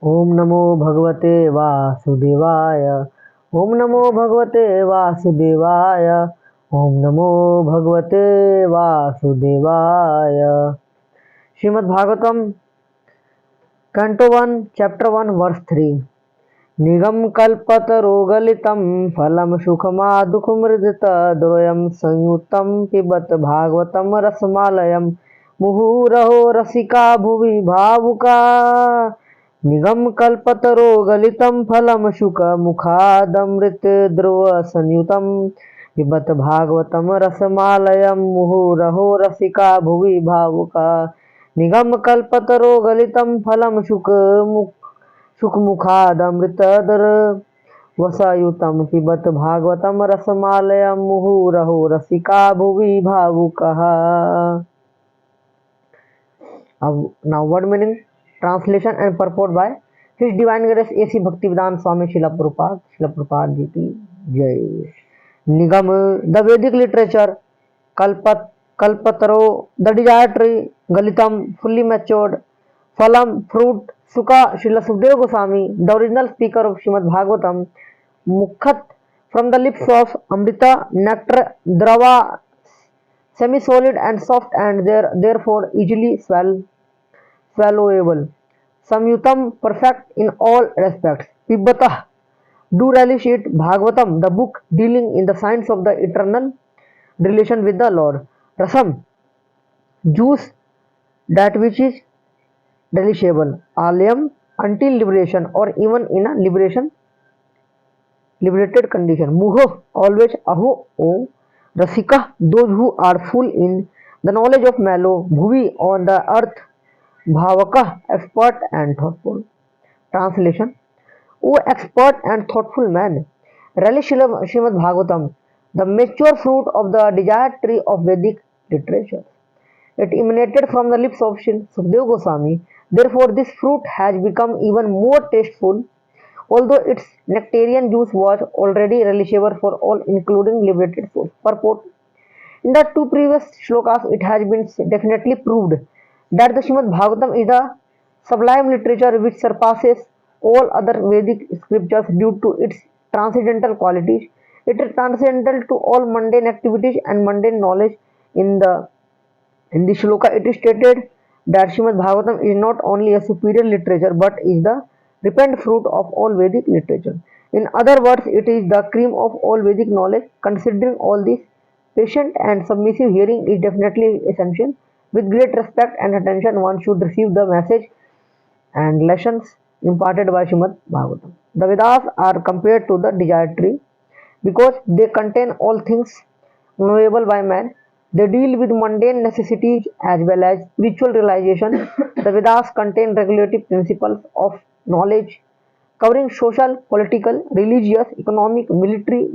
ओम नमो भगवते वासुदेवाय। ओम नमो भगवते वासुदेवाय। ओम नमो भगवते वासुदेवाय। Srimad Bhagavatam canto 1 chapter 1 verse 3। निगम कल्पतरोगलितं फलं सुखमादुःखमृतद्वयं संयुतं पिबत भागवतं रसमालयं मुहुरहो रसिका भुवि भावुका। निगम कल्पतरोगलितं फलं शुकमुखादमृतद्रवसंयुतं पिबत भागवतं रसमालयं मुहुरहो रसिका भुवि भावुका। निगम कल्पतरोगलितं फलं सुखमुखादमृतदर वसायुतं पिबत भागवतं रसमालयं मुहुरहो रसिका भुवि भावुकः। Now word meaning, translation and purport by His Divine Grace A.C. Bhaktivedanta Swami Srila Prabhupada ji की जय। निगम, the Vedic literature. Kalpataro, the desired tree. Galitam, fully matured. Phalam, fruit. Sukha, Srila Sukadeva Goswami, the original speaker of Srimad Bhagavatam. Mukhat, from the lips of Amrita, nectar, Drava, semi-solid and soft and therefore easily swallowable. Samyutam, perfect in all respects. Pibbatah, do relish it. Bhagavatam, the book dealing in the science of the eternal relation with the Lord. Rasam, juice, that which is relishable. Alayam, until liberation or even in a liberated condition. Muho, always. Aho, oh. Rasika, those who are full in the knowledge of Malo. Bhuvi, on the earth. Bhavaka, expert and thoughtful. Translation: O expert and thoughtful man, relish Srimad Bhagavatam, the mature fruit of the desired tree of Vedic literature. It emanated from the lips of Sri Sukadeva Goswami. Therefore, this fruit has become even more tasteful, although its nectarian juice was already relishable for all, including liberated souls. Purport: in the two previous shlokas, it has been definitely proved that the Srimad Bhagavatam is a sublime literature which surpasses all other Vedic scriptures due to its transcendental qualities. It is transcendental to all mundane activities and mundane knowledge. In the shloka, it is stated that Srimad Bhagavatam is not only a superior literature but is the ripened fruit of all Vedic literature. In other words, it is the cream of all Vedic knowledge. Considering all this, patient and submissive hearing is definitely essential. With great respect and attention, one should receive the message and lessons imparted by Srimad Bhagavatam. The Vedas are compared to the desired tree because they contain all things knowable by man. They deal with mundane necessities as well as spiritual realization. The Vedas contain regulative principles of knowledge covering social, political, religious, economic, military,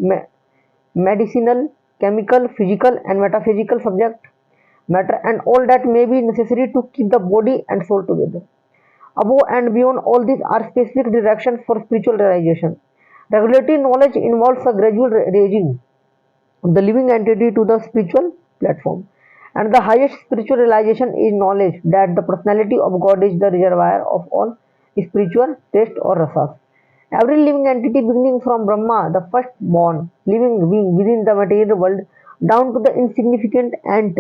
medicinal, chemical, physical, and metaphysical subject matter and all that may be necessary to keep the body and soul together. Above and beyond all these are specific directions for spiritual realization. Regulative knowledge involves a gradual raising of the living entity to the spiritual platform. And the highest spiritual realization is knowledge that the personality of God is the reservoir of all spiritual taste or rasas. Every living entity beginning from Brahma, the first born, living being within the material world, down to the insignificant ant,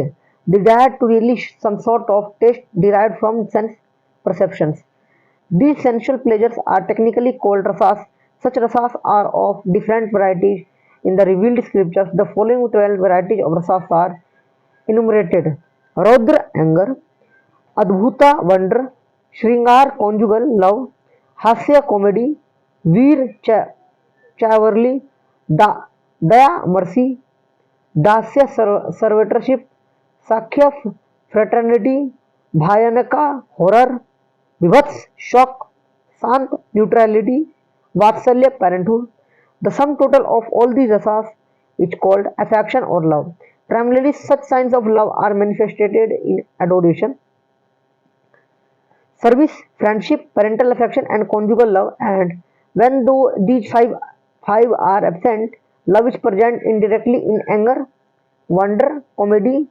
desired to relish some sort of taste derived from sense perceptions. These sensual pleasures are technically called rasas. Such rasas are of different varieties. In the revealed scriptures, the following 12 varieties of rasas are enumerated: Raudra, anger; Adbhuta, wonder; Shringar, conjugal love; Hasya, comedy; Veer, chivalry; Daya, mercy; Dasya, servitorship; Sakhya, fraternity; Bhayanaka, horror; Vivats, shock; Sant, neutrality; Vatsalya, parenthood. The sum total of all these rasas is called affection or love. Primarily, such signs of love are manifested in adoration, service, friendship, parental affection, and conjugal love. And when though these five are absent, love is present indirectly in anger, wonder, comedy,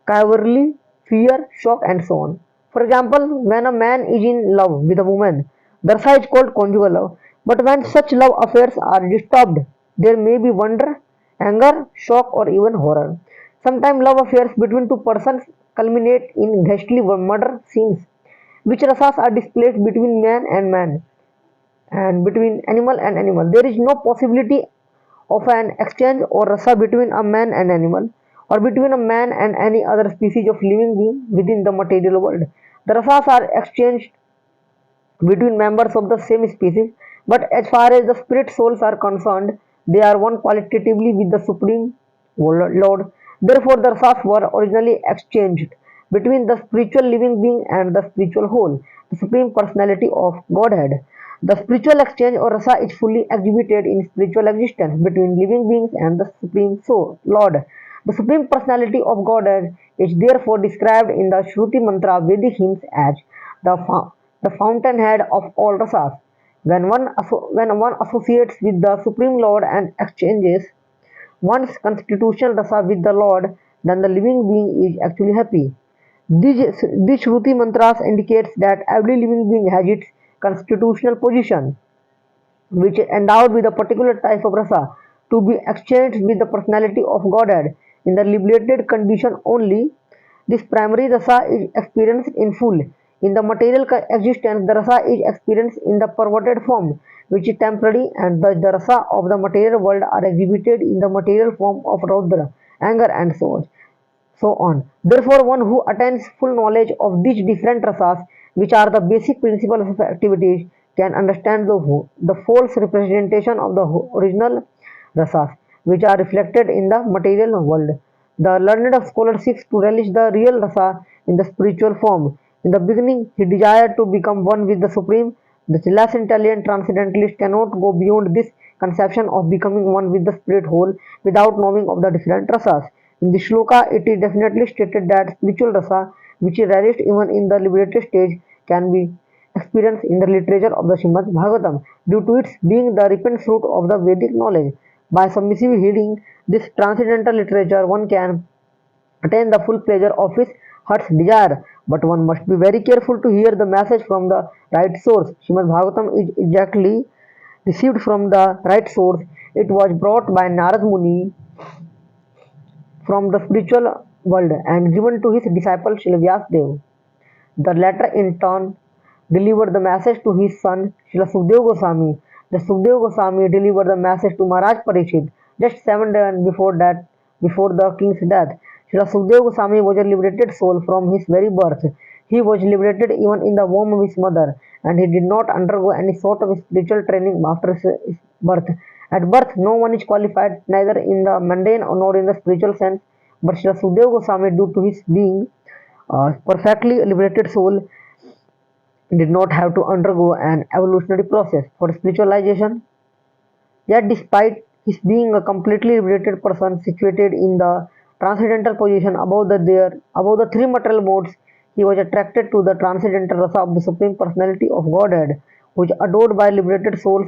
cavalry, fear, shock, and so on. For example, when a man is in love with a woman, The rasa is called conjugal love. But when such love affairs are disturbed, there may be wonder, anger, shock, or even horror. Sometimes love affairs between two persons culminate in ghastly murder scenes, which rasas are displayed between man and man and between animal and animal. There is no possibility of an exchange or rasa between a man and animal or between a man and any other species of living being within the material world. The rasas are exchanged between members of the same species, but as far as the spirit souls are concerned, they are one qualitatively with the Supreme Lord. Therefore, the rasas were originally exchanged between the spiritual living being and the spiritual whole, the Supreme Personality of Godhead. The spiritual exchange or rasa is fully exhibited in spiritual existence between living beings and the Supreme Soul, Lord. The Supreme Personality of Godhead is therefore described in the Shruti Mantra Vedic hymns as the, the fountainhead of all rasas. When one associates with the Supreme Lord and exchanges one's constitutional rasa with the Lord, then the living being is actually happy. These Shruti mantras indicates that every living being has its constitutional position, which is endowed with a particular type of rasa, to be exchanged with the personality of Godhead. In the liberated condition only, this primary rasa is experienced in full. In the material existence, the rasa is experienced in the perverted form, which is temporary, and the rasa of the material world are exhibited in the material form of Raudra, anger, and so on. Therefore, one who attains full knowledge of these different rasas, which are the basic principles of activities, can understand the false representation of the original rasas, which are reflected in the material world. The learned scholar seeks to relish the real rasa in the spiritual form. In the beginning, he desired to become one with the Supreme. The less intelligent transcendentalist cannot go beyond this conception of becoming one with the spirit whole without knowing of the different rasas. In the shloka, it is definitely stated that spiritual rasa, which is relished even in the liberated stage, can be experienced in the literature of the Srimad Bhagavatam due to its being the ripened fruit of the Vedic knowledge. By submissive hearing this transcendental literature, one can attain the full pleasure of his heart's desire. But one must be very careful to hear the message from the right source. Srimad Bhagavatam is exactly received from the right source. It was brought by Narad Muni from the spiritual world and given to his disciple Srila Vyasadeva. The latter in turn delivered the message to his son Srila Sukadeva Goswami. The Sukadeva Goswami delivered the message to Maharaj Parikshit just 7 days before the king's death. Srila Sukadeva Goswami was a liberated soul from his very birth. He was liberated even in the womb of his mother, and he did not undergo any sort of spiritual training after his birth. At birth, no one is qualified, neither in the mundane nor in the spiritual sense, but Srila Sukadeva Goswami, due to his being perfectly liberated soul, did not have to undergo an evolutionary process for spiritualization. Yet, despite his being a completely liberated person situated in the transcendental position above the three material modes, he was attracted to the transcendental rasa of the Supreme Personality of Godhead, which adored by liberated souls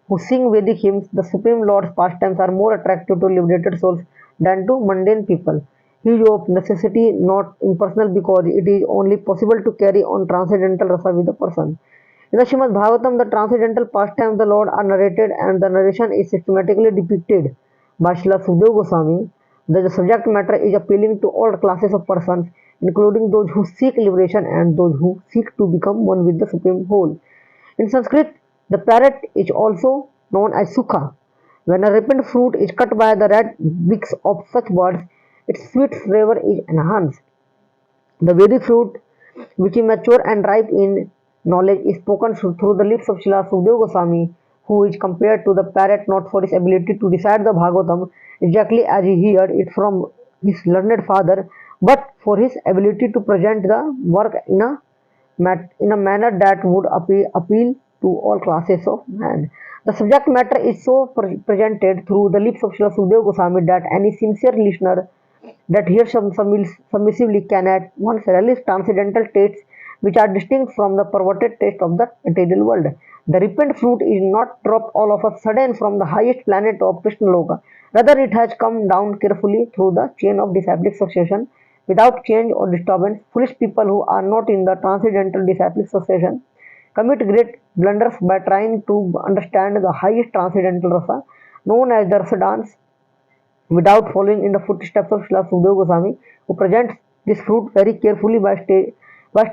who sing Vedic hymns. The Supreme Lord's pastimes are more attractive to liberated souls than to mundane people. He is of necessity not impersonal because it is only possible to carry on transcendental rasa with a person. In the Srimad Bhagavatam, the transcendental pastimes of the Lord are narrated and the narration is systematically depicted by Srila Sukadeva Goswami. The subject matter is appealing to all classes of persons, including those who seek liberation and those who seek to become one with the Supreme Whole. In Sanskrit, the parrot is also known as Sukha. When a ripened fruit is cut by the red beaks of such birds, its sweet flavor is enhanced. The Vedic fruit, which is mature and ripe in knowledge, is spoken through the lips of Srila Sukadeva Goswami, who is compared to the parrot not for his ability to recite the Bhagavatam exactly as he heard it from his learned father, but for his ability to present the work in a manner that would appeal to all classes of man. The subject matter is so presented through the lips of Srila Sukadeva Goswami that any sincere listener that hears submissively can at once relish transcendental tastes which are distinct from the perverted taste of the material world. The ripened fruit is not dropped all of a sudden from the highest planet of Krishna Loka. Rather, it has come down carefully through the chain of disciplic succession without change or disturbance. Foolish people who are not in the transcendental disciplic succession commit great blunders by trying to understand the highest transcendental rasa known as the rasa dance without following in the footsteps of Srila Sukadeva Goswami, who presents this fruit very carefully by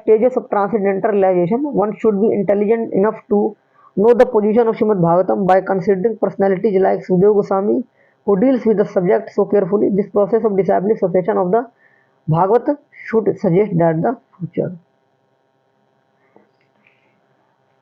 stages of transcendental realization. One should be intelligent enough to know the position of Srimad Bhagavatam by considering personalities like Sukadeva Goswami, who deals with the subject so carefully. This process of disciplinary succession of the Bhagavad should suggest that the future.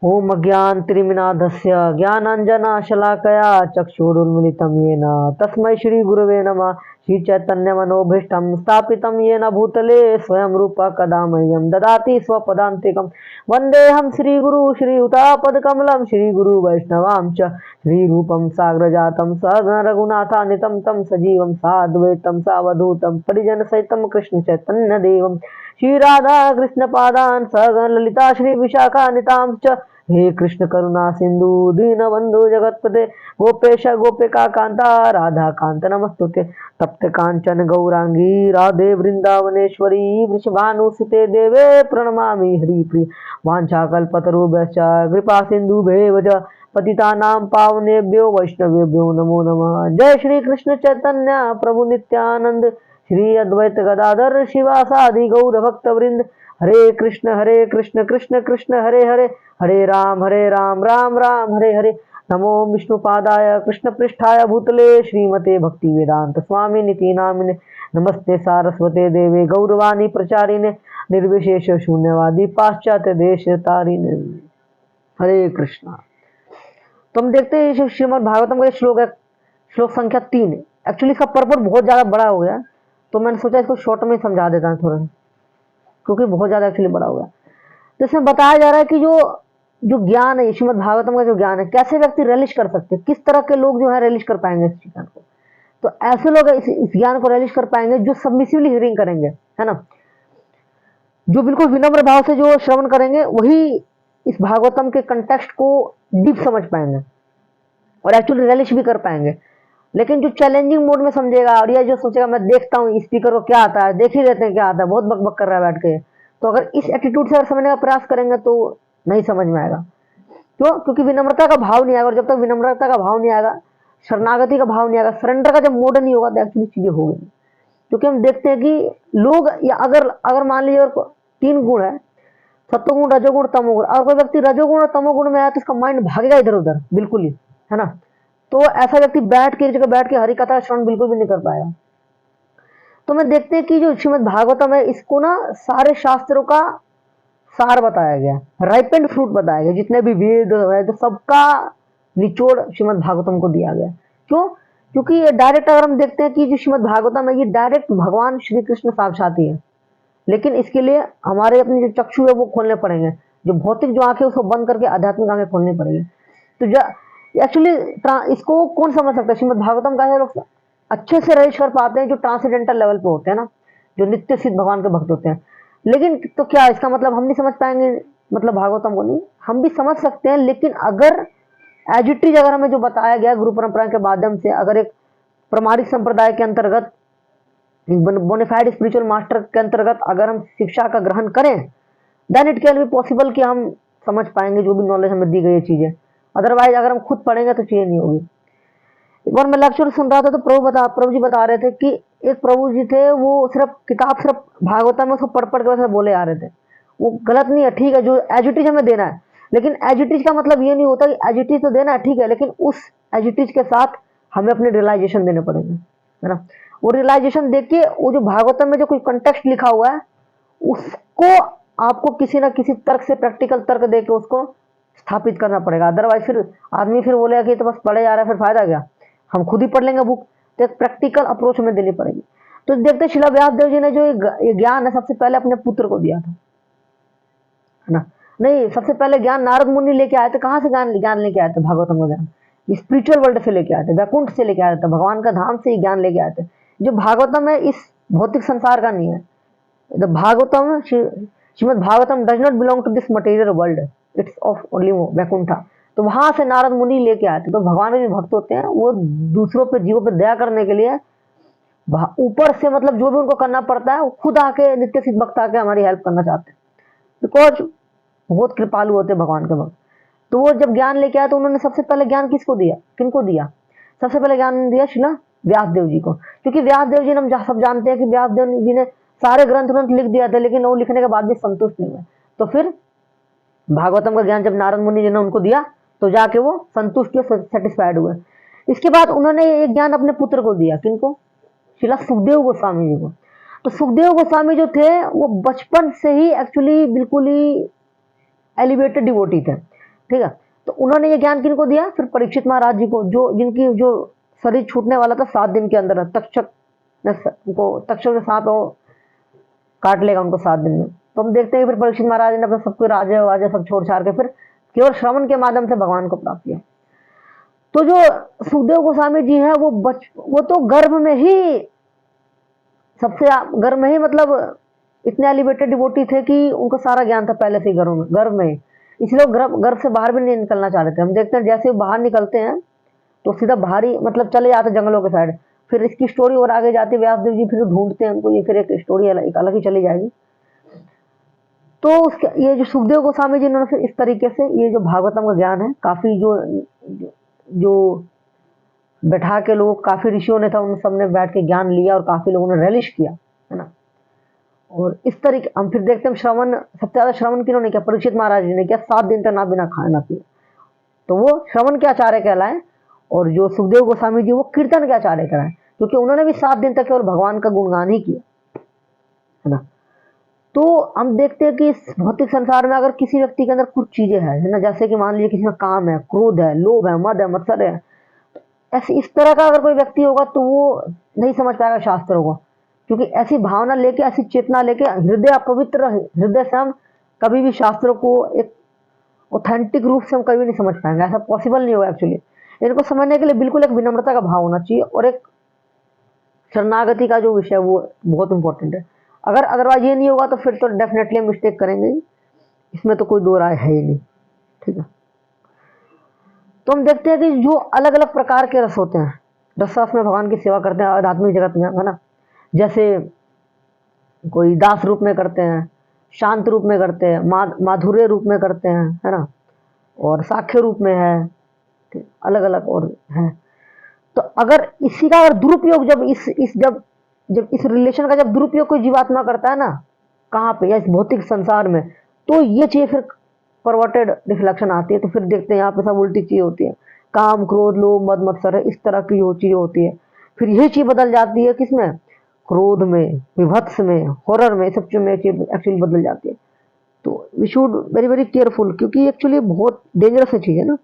ओम अज्ञानतिमिरान्धस्य ज्ञानाञ्जनशलाकया चक्षुरुन्मिलितं येन तस्मै श्रीगुरवे नमः। श्रीचैतन्यमनोभीष्टं स्थापितं येन भूतले स्वयं रूपः कदा मह्यं ददाति स्वपदान्तिकं। वन्देऽहं श्रीगुरु श्रीयुतापदकमलं श्रीगुरुवैष्णवां च श्रीरूपं साग्रजातं सहगण रघुनाथान्वितं तं सजीवं साद्वैतं सावधूतं परिजनसहितं कृष्णचैतन्यदेवं श्रीराधा कृष्णपादान् सहगण ललिता श्रीविशाखान्वितां च। हे कृष्ण करुणा सिंधु दीनबंधु जगत्पते गोपेश गोपिका कांता राधा कांत नमस्तुते। तप्त कांचन गौरांगी राधे वृंदावनेश्वरी वृषभानुसुते देवे प्रणमामि हरिप्रिय। वाञ्छाकल्पतरुभ्यश्च कृपा सिन्धुभ्येव च पतितानां पावनेभ्यो वैष्णवेभ्यो नमो नमः। जय श्री कृष्ण चैतन्य प्रभु नित्यानंद श्री अद्वैत गदाधर शिवासादि गौर भक्त वृंद। हरे कृष्ण कृष्ण कृष्ण हरे हरे हरे राम राम राम हरे हरे। नमो विष्णुपादाय कृष्ण पृष्ठाय भूतले श्रीमते भक्ति वेदांत स्वामी निति नामिने। नमस्ते सारस्वते देवे गौरवाणी प्रचारिणे निर्विशेष शून्यवादी पाश्चात्य देश तारिणे। हरे कृष्णा। तो हम देखते हैं श्रीमद् भागवतम का श्लोक है, श्लोक संख्या 3 है। एक्चुअली इसका पर्पस बहुत ज्यादा बड़ा हो गया, तो मैंने सोचा इसको शॉर्ट में समझा देता हूँ थोड़ा, क्योंकि बहुत ज्यादा एक्चुअली बड़ा हो गया। तो इसमें बताया जा रहा है कि जो ज्ञान है, श्रीमद् भागवतम का जो ज्ञान है, कैसे व्यक्ति रिलीज कर सकते हैं, किस तरह के लोग जो है रिलीज कर पाएंगे इस ज्ञान को। तो ऐसे लोग इस ज्ञान को रिलीज कर पाएंगे जो सबमिसिवली हियरिंग करेंगे, है ना, जो बिल्कुल विनम्र भाव से जो श्रवण करेंगे, वही इस भागवतम के कंटेक्स्ट को डीप समझ पाएंगे और एक्चुअली रिलीज भी कर पाएंगे। लेकिन जो चैलेंजिंग मोड में समझेगा और ये जो सोचेगा मैं देखता हूँ स्पीकर को क्या आता है, देख ही लेते हैं क्या आता है, बहुत बकबक कर रहा है बैठ के, तो अगर इस एटीट्यूड से अगर समझने का प्रयास करेंगे तो नहीं समझ में आएगा। क्यों? क्योंकि विनम्रता का भाव नहीं आएगा, और जब तक विनम्रता का भाव नहीं आएगा, शरणागति का भाव नहीं आएगा, सरेंडर का जब मोड नहीं होगा, तो एक्चुअली चीजें हो गई। क्योंकि हम देखते हैं कि लोग, या अगर मान लीजिए 3 गुण है, सत्वगुण रजोगुण तमोगुण, और कोई व्यक्ति रजोगुण और तमोगुण में आया तो उसका माइंड भागेगा इधर उधर बिल्कुल ही, है ना। तो ऐसा व्यक्ति बैठ के हरि कथा श्रवण बिल्कुल भी नहीं कर पाएगा। तो मैं देखते हैं कि जो श्रीमद् भागवतम है, इसको ना सारे शास्त्रों का सार बताया गया, राइपेंड फ्रूट बताया गया, जितने भी वेद है तो सबका निचोड़ श्रीमद् भागवतम को दिया गया। क्यों? क्योंकि ये डायरेक्ट, अगर हम देखते हैं कि जो श्रीमद् भागवतम है, ये डायरेक्ट भगवान श्री कृष्ण साक्षात ही है। लेकिन इसके लिए हमारे अपने जो चक्षु है वो खोलने पड़ेंगे, जो भौतिक जो आंखें उसको बंद करके आध्यात्मिक आंखें खोलनी पड़ेगी। तो एक्चुअली इसको कौन समझ सकता है? श्रीमद् भागवतम का है लोग अच्छे से रजिश कर पाते हैं जो ट्रांसेंडेंटल लेवल पे होते हैं ना, जो नित्य सिद्ध भगवान के भक्त होते हैं। लेकिन तो क्या इसका मतलब हम नहीं समझ पाएंगे? मतलब भागवतम को नहीं, हम भी समझ सकते हैं, लेकिन अगर एज इट इज अगर हमें जो बताया गया गुरु परंपरा के माध्यम से, अगर एक प्रमाणिक संप्रदाय के अंतर्गत, बोनाफाइड स्पिरिचुअल मास्टर के अंतर्गत अगर हम शिक्षा का ग्रहण करें, then it can be possible कि हम समझ पाएंगे जो भी नॉलेज हमें दी गई है चीजें। अदरवाइज अगर हम खुद पढ़ेंगे तो चीजें नहीं होगी। एक बार मैं लेक्चर सुन रहा था तो प्रभु जी बता रहे थे कि एक प्रभु जी थे, वो सिर्फ भागवतम में उसको पढ़ के वैसे बोले आ रहे थे। वो गलत नहीं है, ठीक है, जो एज इट इज हमें देना है, लेकिन एज इट इज का मतलब ये नहीं होता कि एज इट इज तो देना है, ठीक है, लेकिन उस एज इट इज के साथ हमें अपने रियलाइजेशन देने पड़ेंगे, है ना। वो रियलाइजेशन देके वो जो भागवतम में जो कोई कंटेक्स्ट लिखा हुआ है, उसको आपको किसी ना किसी तर्क से, प्रैक्टिकल तर्क देके उसको स्थापित करना पड़ेगा। अदरवाइज फिर आदमी फिर बोलेगा कि तो बस पढ़े जा रहा है, फिर फायदा क्या, हम खुद ही पढ़ लेंगे बुक। तो एक प्रैक्टिकल अप्रोच हमें देनी पड़ेगी। तो देखते शिला व्यास देव जी ने जो ये ज्ञान है सबसे पहले अपने पुत्र को दिया था, है ना। नहीं, सबसे पहले ज्ञान नारद मुनि लेके आए थे। कहाँ से ज्ञान लेके आए थे? भागवतम का ज्ञान स्पिरिचुअल वर्ल्ड से लेके आए थे, वैकुंठ से लेके आए थे, भगवान का धाम से ही ज्ञान लेके आए थे। जो भागवतम है इस भौतिक संसार का नहीं है। The Bhagavatam, Srimad Bhagavatam does not belong to this material world, it's of only Vaikuntha. तो वहां से नारद मुनि लेके आए थे। तो भगवान के जो भक्त होते हैं वो दूसरों पे, जीवों पे दया करने के लिए ऊपर से, मतलब जो भी उनको करना पड़ता है, वो खुद आके, नित्य सिद्ध भक्त आके हमारी हेल्प करना चाहते हैं, बिकॉज बहुत कृपालु होते हैं भगवान के भक्त। तो वो जब ज्ञान लेके आया तो उन्होंने सबसे पहले ज्ञान किसको दिया, किनको दिया? सबसे पहले ज्ञान दिया शिला व्यासदेव जी को, क्योंकि व्यासदेव जी ने हम सब जानते हैं कि व्यासदेव जी ने सारे ग्रंथ ग्रंथ लिख दिया था, लेकिन वो लिखने के बाद भी संतुष्ट नहीं हुए। तो फिर भागवतम का ज्ञान जब नारद मुनि जी ने उनको दिया तो जाके वो संतुष्ट हुए, सेटिस्फाइड हुए। इसके बाद उन्होंने ये ज्ञान अपने पुत्र को दिया, किनको? शिला सुखदेव गोस्वामी जी को। तो सुखदेव गोस्वामी जो थे वो बचपन से ही एक्चुअली बिल्कुल ही एलिवेटेड डिवोटी थे, ठीक है। तो उन्होंने ये ज्ञान किनको दिया? फिर परीक्षित महाराज जी को, जो जिनकी जो शरीर छूटने वाला था 7 दिन के अंदर, तक्षक ने सांप काट लेगा उनको 7 दिन में। तो हम देखते हैं फिर परीक्षित महाराज ने अपने सबको राजे वाजे सब छोड़ छाड़ के फिर केवल श्रवण के माध्यम से भगवान को प्राप्त किया। तो जो सुखदेव गोस्वामी जी है वो तो गर्भ में ही सबसे गर्भ में ही मतलब इतने एलिवेटेड डिवोटी थे कि उनको सारा ज्ञान था पहले से गर्भ में, इसलिए गर्भ से बाहर भी नहीं निकलना चाह रहे थे। हम देखते हैं जैसे बाहर निकलते हैं तो सीधा बाहरी मतलब चले जाते जंगलों के साइड। फिर इसकी स्टोरी और आगे जाती है, व्यासदेव जी फिर ढूंढते हैं उनको, ये फिर एक स्टोरी एक अलग ही चली जाएगी। तो उसके ये जो सुखदेव गोस्वामी जी इन्होंने फिर इस तरीके से ये जो भागवतम का ज्ञान है काफी जो बैठा के लोग, काफी ऋषियों ने था, उन सब ने बैठ के ज्ञान लिया और काफी लोगों ने रेलिश किया, है ना। और इस तरीके हम फिर देखते हैं श्रवण, सबसे ज्यादा श्रवण किन्होंने किया? परीक्षित महाराज जी ने किया, 7 दिन तक ना बिना खाए ना पिए। तो वो श्रवण के आचार्य कहलाए। और जो सुखदेव गोस्वामी जी वो कीर्तन के आचार्य कहलाए, क्योंकि उन्होंने भी 7 दिन तक केवल भगवान का गुणगान ही किया, है ना। तो हम देखते हैं कि इस भौतिक संसार में अगर किसी व्यक्ति के अंदर कुछ चीजें हैं, है ना, जैसे कि मान लीजिए किसी में काम है, क्रोध है, लोभ है, मद है, मत्सर है, ऐसे इस तरह का अगर कोई व्यक्ति होगा तो वो नहीं समझ पाएगा शास्त्रों को, क्योंकि ऐसी भावना लेके, ऐसी चेतना लेके हृदय अपवित्र हृदय से हम कभी भी शास्त्रों को एक ऑथेंटिक रूप से हम कभी नहीं समझ पाएंगे, ऐसा पॉसिबल नहीं होगा एक्चुअली। इनको समझने के लिए बिल्कुल एक विनम्रता का भाव होना चाहिए और एक शरणागति का जो विषय वो बहुत इंपॉर्टेंट है। अगर अदरवाइज ये नहीं होगा तो फिर तो डेफिनेटली मिस्टेक करेंगे, इसमें तो कोई दो राय है ही नहीं, ठीक है। तो हम देखते हैं कि जो अलग अलग प्रकार के रस होते हैं, रसरस में भगवान की सेवा करते हैं आध्यात्मिक जगत में, है ना। जैसे कोई दास रूप में करते हैं, शांत रूप में करते हैं, माधुर्य रूप में करते हैं, है ना, और साख्य रूप में है, अलग अलग और है। तो अगर इसी का अगर दुरुपयोग जब इस रिलेशन का जब दुरुपयोग कोई जीवात्मा करता है ना, कहाँ पे, या इस भौतिक संसार में, तो ये चीजें फिर परवर्टेड रिफ्लेक्शन आती है। तो फिर देखते हैं यहाँ पे सब उल्टी चीज होती है, काम, क्रोध, लोभ, मद, मत्सर है, इस तरह की जो चीज होती है, फिर यही चीज बदल जाती है किसमें? क्रोध में, विभत्स में, हॉरर में, सब चीज में एक्चुअली बदल जाती है। तो we should very very careful, क्योंकि एक्चुअली बहुत डेंजरस चीज है ना।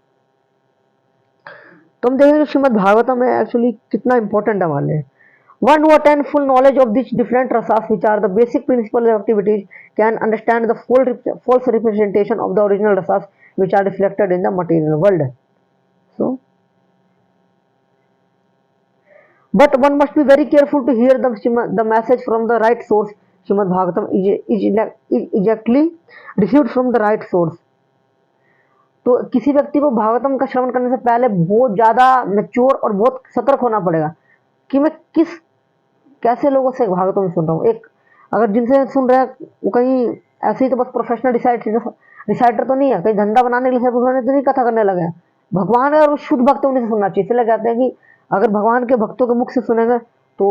तो हम देखेंगे श्रीमद भागवतम में एक्चुअली कितना इंपॉर्टेंट है हमारे लिए। One who attain full knowledge of these different rasas, which are the basic principles of activities, can understand the false representation of the original rasas, which are reflected in the material world. So, but one must be very careful to hear the message from the right source. Srimad Bhagavatam is exactly received from the right source. तो किसी व्यक्ति को भागवतम का श्रवण करने से पहले बहुत ज्यादा मैच्योर और बहुत सतर्क होना पड़ेगा कि मैं कैसे लोगों से भागवतम सुन रहा हूँ। एक अगर जिनसे सुन रहे हैं वो कहीं ऐसे ही तो बस प्रोफेशनल रिसाइटर तो नहीं है, कहीं धंधा बनाने के लिए सिर्फ उन्होंने तो नहीं कथा करने लगे। भगवान है और शुद्ध भक्त उन्हीं से सुनना चाहिए। इसलिए कहते हैं कि अगर भगवान के भक्तों के मुख से सुनेंगे तो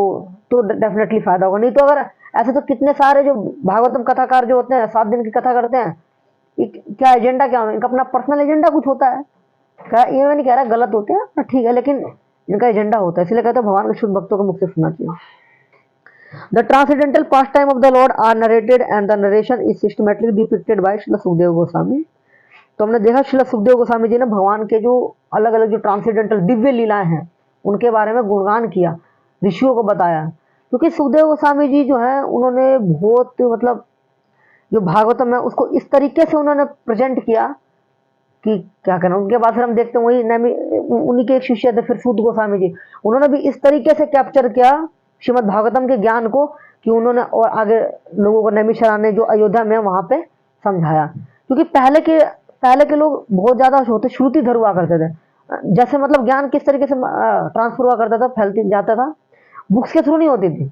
डेफिनेटली फायदा होगा। नहीं तो अगर ऐसे तो कितने सारे जो भागवतम कथाकार जो होते हैं 7 दिन की कथा करते हैं, क्या एजेंडा क्या है इनका? अपना पर्सनल एजेंडा कुछ होता है क्या? ये मैं नहीं कह रहा गलत होते हैं, ठीक है, लेकिन इनका एजेंडा होता है। इसलिए कहते हैं भगवान के शुद्ध भक्तों के मुख से सुनना चाहिए। The transcendental pastime of the Lord are narrated and the narration is systematically depicted by Srila Sukhdev Goswami. तो हमने देखा श्रील सुखदेव गोस्वामी जी ने भगवान के जो अलग अलग जो ट्रांसेंडेंटल दिव्य लीलाएं हैं उनके बारे में गुणगान किया, ऋषियों को बताया। क्योंकि सुखदेव गोस्वामी जी जो है उन्होंने बहुत मतलब जो भागवतम है उसको इस तरीके से उन्होंने प्रेजेंट किया कि क्या कहना। उनके बाद फिर हम देखते हैं वही उन्हीं के एक शिष्य थे फिर सूत गोस्वामी जी, उन्होंने भी इस तरीके से कैप्चर किया श्रीमद भागवतम के ज्ञान को कि उन्होंने और आगे लोगों को नैमिषारण्य ने जो अयोध्या में वहां पे समझाया। क्योंकि पहले के लोग बहुत ज्यादा होते श्रुतिधर हुआ करते थे। जैसे मतलब ज्ञान किस तरीके से ट्रांसफर हुआ करता था, फैलती जाता था, बुक्स के थ्रू नहीं होती थी,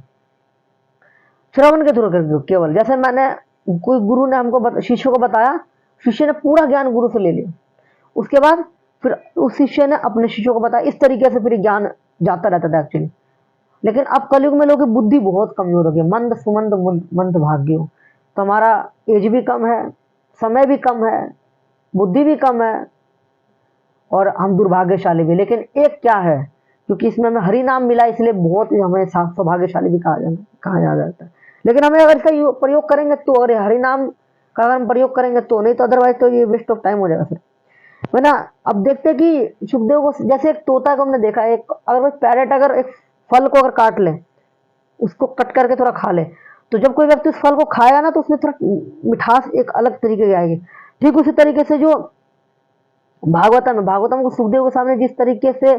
श्रवण के थ्रू केवल। जैसे मैंने कोई गुरु ने हमको शिष्य को बताया, शिष्य ने पूरा ज्ञान गुरु से ले लिया, उसके बाद फिर उस शिष्य ने अपने शिष्यों को बताया। इस तरीके से फिर ज्ञान जाता रहता था एक्चुअली। लेकिन अब कलयुग में लोगों की बुद्धि बहुत कमजोर हो गई, मंद सुमंद मंद भाग्य हो। तो हमारा एज भी कम है, समय भी कम है, बुद्धि भी कम है, और हम दुर्भाग्यशाली भी। लेकिन एक क्या है, क्योंकि इसमें हमें हरि नाम मिला, इसलिए बहुत ही हमें सौभाग्यशाली भी कहा जा जाता है। लेकिन हमें अगर इसका प्रयोग करेंगे तो, अगर हरि नाम का अगर हम प्रयोग करेंगे तो, नहीं तो अदरवाइज तो ये वेस्ट ऑफ टाइम हो जाएगा फिर, है ना। अब देखते हैं कि सुखदेव को, जैसे एक तोता को हमने देखा, एक अगर पैरेट अगर एक फल को अगर काट ले, उसको कट करके थोड़ा खा ले, तो जब कोई व्यक्ति उस फल को खाएगा ना, तो उसमें थोड़ा मिठास एक अलग तरीके की आएगी। ठीक उसी तरीके से जो भागवतम को सुखदेव के सामने जिस तरीके से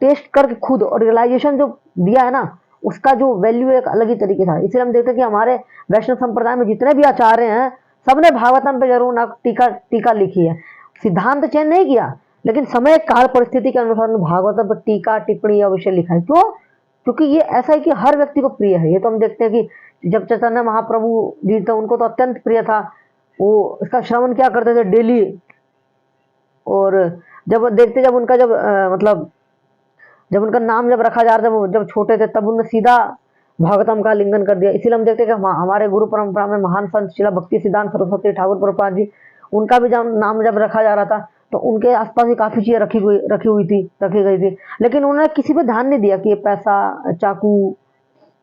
टेस्ट करके खुद और रियलाइजेशन जो दिया है ना, उसका जो वैल्यू एक अलग ही तरीके था। इसलिए हम देखते हैं कि हमारे वैष्णव संप्रदाय में जितने भी आचार्य हैं, सबने भागवतम पे जरूर ना टीका लिखी है। सिद्धांत चयन नहीं किया, लेकिन समय काल परिस्थिति के अनुसार भागवतम पर टीका टिप्पणी या विषय लिखा है। क्यों? क्योंकि ये ऐसा है कि हर व्यक्ति को प्रिय है। ये तो हम देखते हैं कि जब चैतन्य महाप्रभु जी थे, उनको तो अत्यंत प्रिय था, वो इसका श्रवण क्या करते थे डेली। और जब देखते, जब उनका मतलब जब उनका नाम जब रखा जा रहा था, जब छोटे थे, तब उन्होंने सीधा भागवतम का लिंगन कर दिया। इसीलिए हम देखते हैं कि हमारे गुरु परंपरा में महान संत शिला भक्ति सिद्धांत सरस्वती ठाकुर प्रभुपाद जी, उनका भी जब नाम जब रखा जा रहा था, तो उनके आसपास भी काफी चीजें रखी गई थी। लेकिन उन्होंने किसी पे ध्यान नहीं दिया कि ये पैसा, चाकू,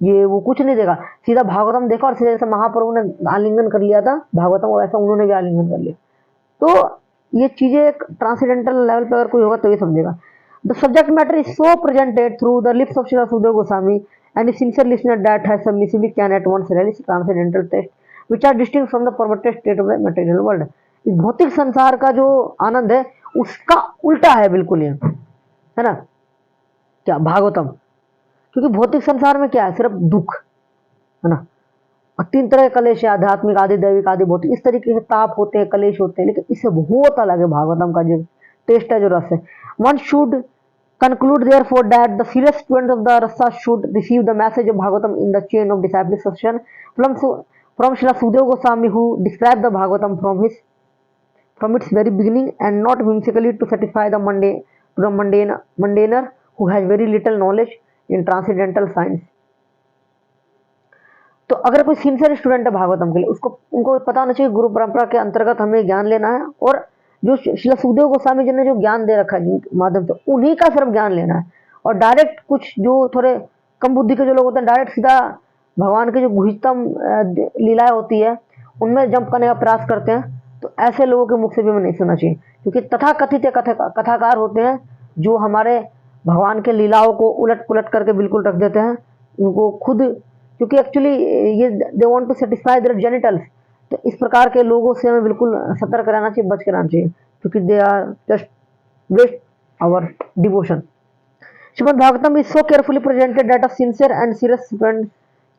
ये वो कुछ नहीं देखा, सीधा भागवतम देखा, और सीधे जैसे महाप्रभु ने आलिंगन कर लिया था भागवतम, वैसा उन्होंने भी आलिंगन कर लिया। तो ये चीजें एक ट्रांसेंडेंटल लेवल पे अगर कोई होगा तो ये समझेगा। The subject matter is so presented through the lips of Shri Sukhdev Goswami and a sincere listener that has submissively can at once realize transcendental taste which are distinct from the perverted state of the material world। इस भौतिक संसार का जो आनंद है, उसका उल्टा है बिल्कुल ये, है ना, क्या भागवतम। क्योंकि भौतिक संसार में क्या है, सिर्फ दुख, है ना, और तीन तरह के कलेश है, आध्यात्मिक आदि, दैविक आदि, भौतिक, इस तरीके के ताप होते हैं, कलेश होते हैं। लेकिन इससे बहुत अलग है भागवतम का जो टेस्ट है, जो रस है। One should conclude therefore that the serious students of the rasa should receive the message of Bhagavatam in the chain of disciplic succession from Srila Sukadeva Goswami, who described the Bhagavatam from its very beginning, and not whimsically to satisfy the mundaner who has very little knowledge in transcendental science। तो अगर कोई sincere student है भागवतम के लिए, उनको पता होना चाहिए गुरु परंपरा के अंतर्गत हमें ज्ञान लेना है, और जो श्रील सुखदेव गोस्वामी जी ने जो ज्ञान दे रखा है जिनके माध्यम से, उन्हीं का सिर्फ ज्ञान लेना है। और डायरेक्ट कुछ जो थोड़े कम बुद्धि के जो लोग होते हैं, डायरेक्ट सीधा भगवान की जो गुहितम लीलाएं होती है उनमें जंप करने का प्रयास करते हैं, तो ऐसे लोगों के मुख से भी हमें नहीं सुनना चाहिए। क्योंकि तथाकथित कथाकार होते हैं जो हमारे भगवान के लीलाओं को उलट पुलट करके बिल्कुल रख देते हैं, उनको खुद, क्योंकि एक्चुअली ये they want to satisfy their genitals. तो इस प्रकार के लोगों से हमें बिल्कुल सतर्क रहना चाहिए, बच के रहना चाहिए, क्योंकि they are just waste our devotion. Srimad Bhagavatam is so carefully presented that a sincere and serious student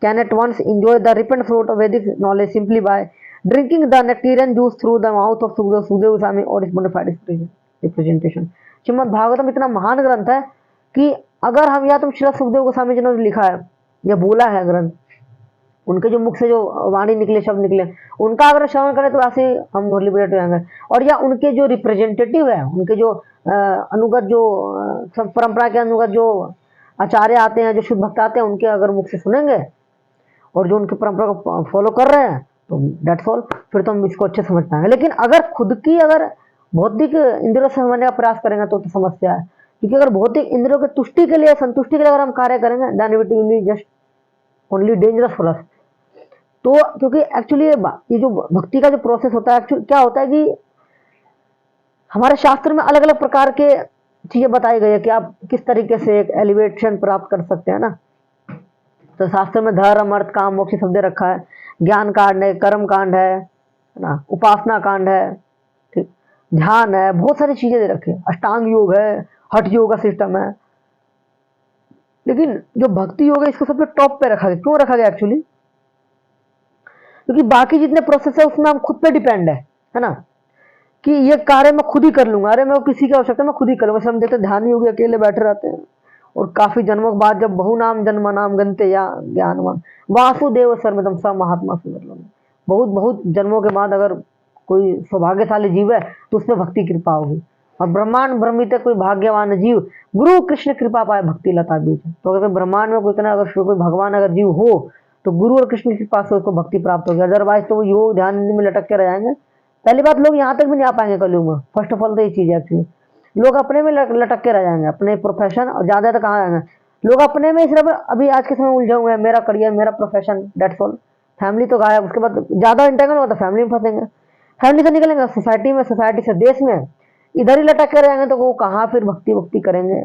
can at once enjoy the ripened fruit of Vedic knowledge simply by drinking the nectarian juice through the mouth of Sukadeva Goswami or his modified representation। Shrimad Bhagavatam इतना महान ग्रंथ है कि अगर हम, या तो श्री सुखदेव गोस्वामी जी ने लिखा है या बोला है ग्रंथ, उनके जो मुख से जो वाणी निकले, शब्द निकले, उनका अगर श्रवण करें तो ऐसे हम लिबरेट हो जाएंगे। और या उनके जो रिप्रेजेंटेटिव है, उनके जो अनुगत, जो परंपरा के अनुगत जो आचार्य आते हैं, जो शुद्ध भक्त आते हैं, उनके अगर मुख से सुनेंगे और जो उनकी परंपरा को फॉलो कर रहे हैं, तो डेट्स ऑल, फिर तो हम इसको अच्छे समझ पाएंगे। लेकिन अगर खुद की अगर भौतिक इंद्रियों से समझने का प्रयास करेंगे तो समस्या है। क्योंकि अगर भौतिक इंद्रियों की तुष्टि के लिए, संतुष्टि के लिए अगर हम कार्य करेंगे, then it will be just only dangerous for us. तो क्योंकि एक्चुअली ये जो भक्ति का जो प्रोसेस होता है, एक्चुअली क्या होता है कि हमारे शास्त्र में अलग अलग प्रकार के चीजें बताई गई है कि आप किस तरीके से एक एलिवेशन प्राप्त कर सकते हैं ना। तो शास्त्र में धर्म, अर्थ, काम, मोक्ष शब्द रखा है, ज्ञान कांड है, कर्म कांड है ना, उपासना कांड है, ठीक, ध्यान है, बहुत सारी चीजें दे रखी है, अष्टांग योग है, हठ योग का सिस्टम है। लेकिन जो भक्ति योग है, इसको सबसे टॉप पे रखा गया। क्यों रखा गया एक्चुअली? क्योंकि बाकी जितने प्रोसेस है उसमें हम खुद पे डिपेंड है ना, कि ये कार्य मैं खुद ही कर लूंगा, अरे मैं किसी की आवश्यकता, मैं खुद ही कर लूंगा। हम देखते ध्यान योगी अकेले बैठे रहते हैं, और काफी जन्मों के बाद जब बहु नाम जन्म नाम गंते या ज्ञानवान वासुदेव सर्वदम सा महात्मा सुंदर, बहुत बहुत जन्मों के बाद अगर कोई सौभाग्यशाली जीव है तो उस पर भक्ति कृपा होगी। और ब्रह्मांड ब्रह्मित कोई भाग्यवान जीव गुरु कृष्ण कृपा पाए भक्ति लता बीज। तो अगर ब्रह्मांड में कोई इतना अगर कोई भगवान अगर जीव हो तो गुरु और कृष्ण की कृपा से उसको भक्ति प्राप्त होगी, अदरवाइज तो वो योग ध्यान में लटक के रह जाएंगे। पहली बात, लोग यहाँ तक भी नहीं आ पाएंगे कलयुग में। फर्स्ट ऑफ ऑल तो ये चीज है एक्चुअली, लोग अपने में लटक के रह जाएंगे, अपने प्रोफेशन, और ज्यादा तक कहाँ जाएंगे लोग अपने में सिर्फ अभी आज के समय उलझे हुए हैं, मेरा करियर मेरा प्रोफेशन, दैट्स ऑल। फैमिली तो गायब, उसके बाद ज्यादा इंटेंगल होगा तो फैमिली में फंसेंगे, फैमिली से निकलेंगे सोसाइटी में, सोसाइटी से देश में, इधर ही लटक के रहेंगे तो वो कहाँ फिर भक्ति भक्ति करेंगे।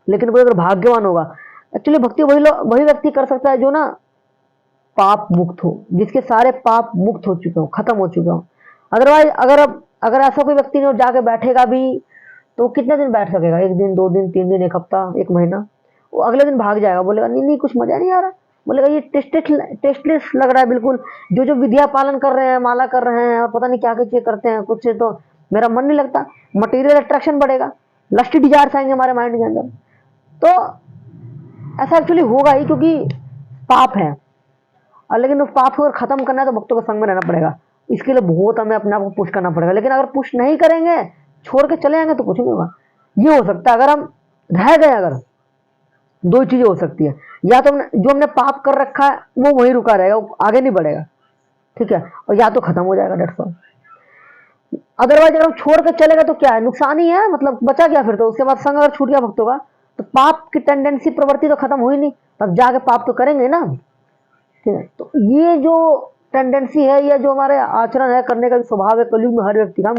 लेकिन कोई अगर भाग्यवान होगा, एक्चुअली भक्ति वही व्यक्ति कर सकता है जो ना पाप मुक्त हो, जिसके सारे पाप मुक्त हो चुके हो, खत्म हो चुके हो। अदरवाइज अगर ऐसा कोई व्यक्ति जो जाके बैठेगा भी तो कितने दिन बैठ सकेगा, 1 दिन 2 दिन 3 दिन 1 हफ्ता 1 महीना, वो अगले दिन भाग जाएगा, बोलेगा नहीं नहीं कुछ मजा नहीं आ रहा, बोलेगा ये टेस्टलेस लग रहा है बिल्कुल, जो विद्या पालन कर रहे हैं, माला कर रहे हैं और पता नहीं क्या क्या चीज करते हैं, कुछ से तो मेरा मन नहीं लगता, मटेरियल अट्रैक्शन बढ़ेगा, लस्टी डिजायर्स आएंगे हमारे माइंड के अंदर। तो ऐसा एक्चुअली होगा ही क्योंकि पाप है। और लेकिन उस पाप को अगर खत्म करना है तो भक्तों के संग में रहना पड़ेगा, इसके लिए बहुत हमें अपने आप को पुश करना पड़ेगा। लेकिन अगर पुश नहीं करेंगे, छोड़ के चले जाएंगे तो कुछ नहीं होगा। ये हो सकता है अगर हम रह गए, अगर 2 चीजें हो सकती है, या तो जो हमने पाप कर रखा है वो वहीं रुका रहेगा, वो आगे नहीं बढ़ेगा, ठीक है, और या तो खत्म हो जाएगा, दैट्स ऑल। अदरवाइज अगर हम छोड़ के चले गए तो क्या है, नुकसान ही है, मतलब बचा क्या फिर तो। उसके बाद संग अगर छूट गया भक्तों का तो पाप की टेंडेंसी प्रवृत्ति तो खत्म हुई नहीं, तब जाके पाप तो करेंगे ना, ठीक है। तो ये जो टेंडेंसी है, या जो हमारे आचरण है, करने का स्वभाव है कलयुग में हर व्यक्ति का,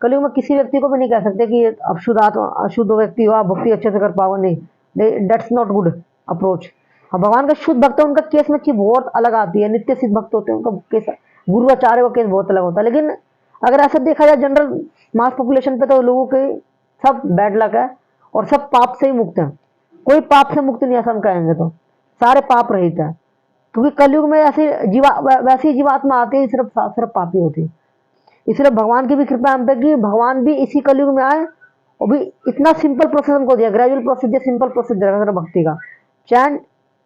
कलयुग में किसी व्यक्ति को भी नहीं कह सकते कि ये अशुद्ध व्यक्ति हो, आप भक्ति अच्छे से कर पाओगे, नहीं, दैट्स नॉट गुड अप्रोच। हाँ, भगवान का शुद्ध भक्त है, उनका केस में चीज बहुत अलग आती है, नित्य सिद्ध भक्त होते हैं उनका केस, गुरु आचार्य का केस बहुत अलग होता है। लेकिन अगर ऐसा देखा जाए जनरल मास पॉपुलेशन पे तो लोगों के सब बैड लक है और सब पाप से ही मुक्त हैं, कोई पाप से मुक्त नहीं, ऐसा हम कहेंगे तो सारे पाप रहित है। क्योंकि कलयुग में ऐसी वैसी जीवात्मा आती है सिर्फ पापी होती है। इसलिए भगवान की भी कृपा हम पे कि भगवान भी इसी कलयुग में आए और भी इतना सिंपल प्रोसेस हमको दिया, ग्रेजुअल प्रोसीजर, सिंपल प्रोसीजर भक्ति का, चैंट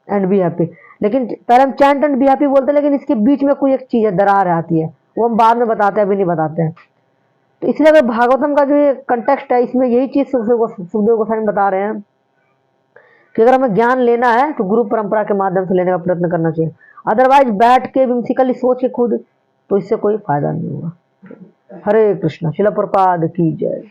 एंड बी हैप्पी। लेकिन पहले हम चैंट एंड बी हैप्पी बोलते हैं, लेकिन इसके बीच में कोई एक चीज है, दरार आती है, वो हम बाद में बताते हैं, अभी नहीं बताते हैं। तो इसलिए अगर भागवतम का जो ये कंटेक्स्ट है, इसमें यही चीज सुखदेव गोस्वामी बता रहे हैं कि अगर हमें ज्ञान लेना है तो गुरु परंपरा के माध्यम से लेने का प्रयत्न करना चाहिए, अदरवाइज बैठ के विमसिकली सोच के खुद तो इससे कोई फायदा नहीं होगा। हरे कृष्ण। शिला प्रपाद की जय।